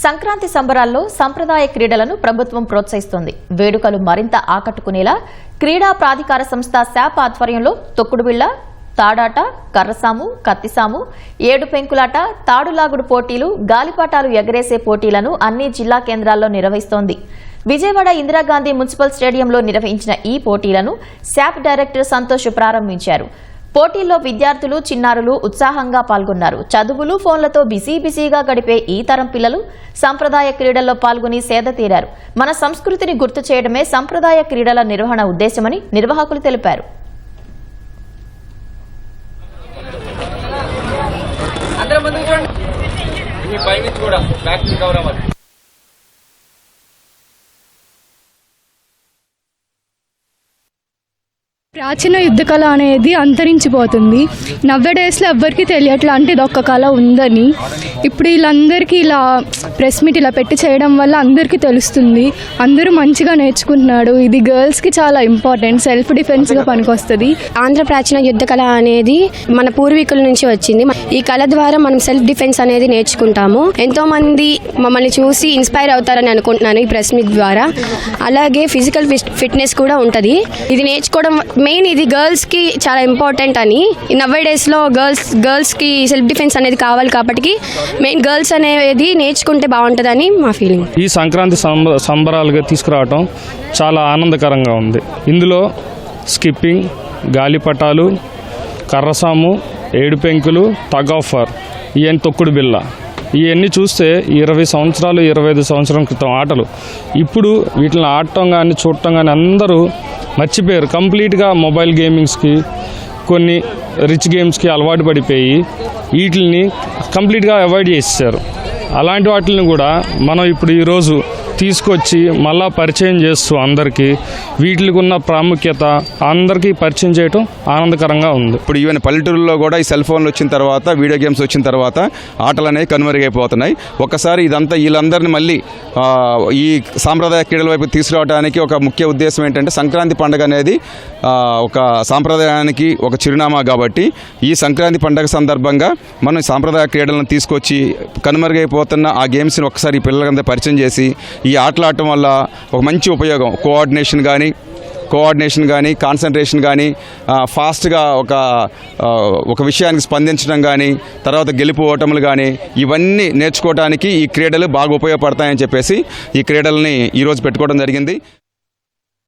సంక్రాంతి సంబరాల్లో సంప్రదాయ క్రీడలను ప్రభుత్వం ప్రోత్సహిస్తోంది. వేడుకలు మరింత ఆకట్టుకునేలా క్రీడా ప్రాధికార సంస్థ శాప్ ఆధ్వర్యంలో తొక్కుడుబిళ్ల, తాడాట, కర్రసాము, కత్తిసాము, ఏడు పెంకులాట, తాడులాగుడు పోటీలు, గాలిపటాలు ఎగరేసే పోటీలను అన్ని జిల్లా కేంద్రాల్లో నిర్వహిస్తోంది. విజయవాడ ఇందిరాగాంధీ మున్సిపల్ స్టేడియంలో నిర్వహించిన ఈ పోటీలను శాప్ డైరెక్టర్ సంతోష్ ప్రారంభించారు. పోటీల్లో విద్యార్థులు, చిన్నారులు ఉత్సాహంగా పాల్గొన్నారు. చదువులు, ఫోన్లతో బిజీగా గడిపే ఈ తరం పిల్లలు సంప్రదాయ క్రీడల్లో పాల్గొని సేద తీరారు. మన సంస్కృతిని గుర్తు చేయడమే సంప్రదాయ క్రీడల నిర్వహణ ఉద్దేశమని నిర్వాహకులు తెలిపారు. ప్రాచీన యుద్ధ కళ అనేది అంతరించిపోతుంది. నవ్వేడేస్లో ఎవ్వరికి తెలియట్లా అంటే ఇదొక్క కళ ఉందని. ఇప్పుడు వీళ్ళందరికీ ఇలా ప్రెస్ మీట్ ఇలా పెట్టి చేయడం వల్ల అందరికీ తెలుస్తుంది. అందరూ మంచిగా నేర్చుకుంటున్నాడు. ఇది గర్ల్స్కి చాలా ఇంపార్టెంట్, సెల్ఫ్ డిఫెన్స్గా పనికొస్తుంది. ఆంధ్ర ప్రాచీన యుద్ధ కళ అనేది మన పూర్వీకుల నుంచి వచ్చింది. ఈ కళ ద్వారా మనం సెల్ఫ్ డిఫెన్స్ అనేది నేర్చుకుంటాము. ఎంతో మంది మమ్మల్ని చూసి ఇన్స్పైర్ అవుతారని అనుకుంటున్నాను ఈ ప్రెస్ మీట్ ద్వారా. అలాగే ఫిజికల్ ఫిట్నెస్ కూడా ఉంటుంది. ఇది నేర్చుకోవడం మెయిన్ ఇది గర్ల్స్కి చాలా ఇంపార్టెంట్ అని. నవ్వే డేస్లో గర్ల్స్కి సెల్ఫ్ డిఫెన్స్ అనేది కావాలి కాబట్టి మెయిన్ గర్ల్స్ అనేది నేర్చుకుంటే బాగుంటుందని మా ఫీలింగ్. ఈ సంక్రాంతి సంబరాలుగా తీసుకురావటం చాలా ఆనందకరంగా ఉంది. ఇందులో స్కిప్పింగ్, గాలిపటాలు, కర్రసాము, ఏడు పెంకులు, టగ్ ఆఫ్ వార్, ఇవన్నీ తొక్కుడు బిళ్ళ, ఇవన్నీ చూస్తే 20 సంవత్సరాలు 25 సంవత్సరం క్రితం ఆటలు ఇప్పుడు వీటిని ఆడటం కానీ చూడటం కానీ అందరూ మర్చిపోయారు. కంప్లీట్గా మొబైల్ గేమింగ్స్కి, కొన్ని రిచ్ గేమ్స్కి అలవాటు పడిపోయి వీటిని కంప్లీట్గా అవాయిడ్ చేసేసారు. అలాంటి వాటిని కూడా మనం ఇప్పుడు ఈరోజు తీసుకొచ్చి మళ్ళా పరిచయం చేస్తూ అందరికీ వీటికి ఉన్న ప్రాముఖ్యత అందరికీ పరిచయం చేయడం ఆనందకరంగా ఉంది. ఇప్పుడు ఈవెన్ పల్లెటూరులో కూడా ఈ సెల్ ఫోన్లు వచ్చిన తర్వాత, వీడియో గేమ్స్ వచ్చిన తర్వాత ఆటలు అనేవి కనుమరుగైపోతున్నాయి. ఒక్కసారి ఇదంతా వీళ్ళందరినీ మళ్ళీ ఈ సాంప్రదాయ క్రీడల వైపు తీసుకురావడానికి ఒక ముఖ్య ఉద్దేశం ఏంటంటే సంక్రాంతి పండుగ అనేది ఒక సాంప్రదాయానికి ఒక చిరునామా కాబట్టి ఈ సంక్రాంతి పండుగ సందర్భంగా మనం సాంప్రదాయ క్రీడలను తీసుకొచ్చి కనుమరుగైపోతున్న ఆ గేమ్స్ని ఒకసారి పిల్లలంతా పరిచయం చేసి ఈ ఆటలు ఆడటం వల్ల ఒక మంచి ఉపయోగం, కోఆర్డినేషన్ కానీ కాన్సన్ట్రేషన్ కానీ ఫాస్ట్గా ఒక విషయానికి స్పందించడం కానీ, తర్వాత గెలుపు ఓటములు కానీ ఇవన్నీ నేర్చుకోవడానికి ఈ క్రీడలు బాగా ఉపయోగపడతాయని చెప్పేసి ఈ క్రీడల్ని ఈరోజు పెట్టుకోవడం జరిగింది.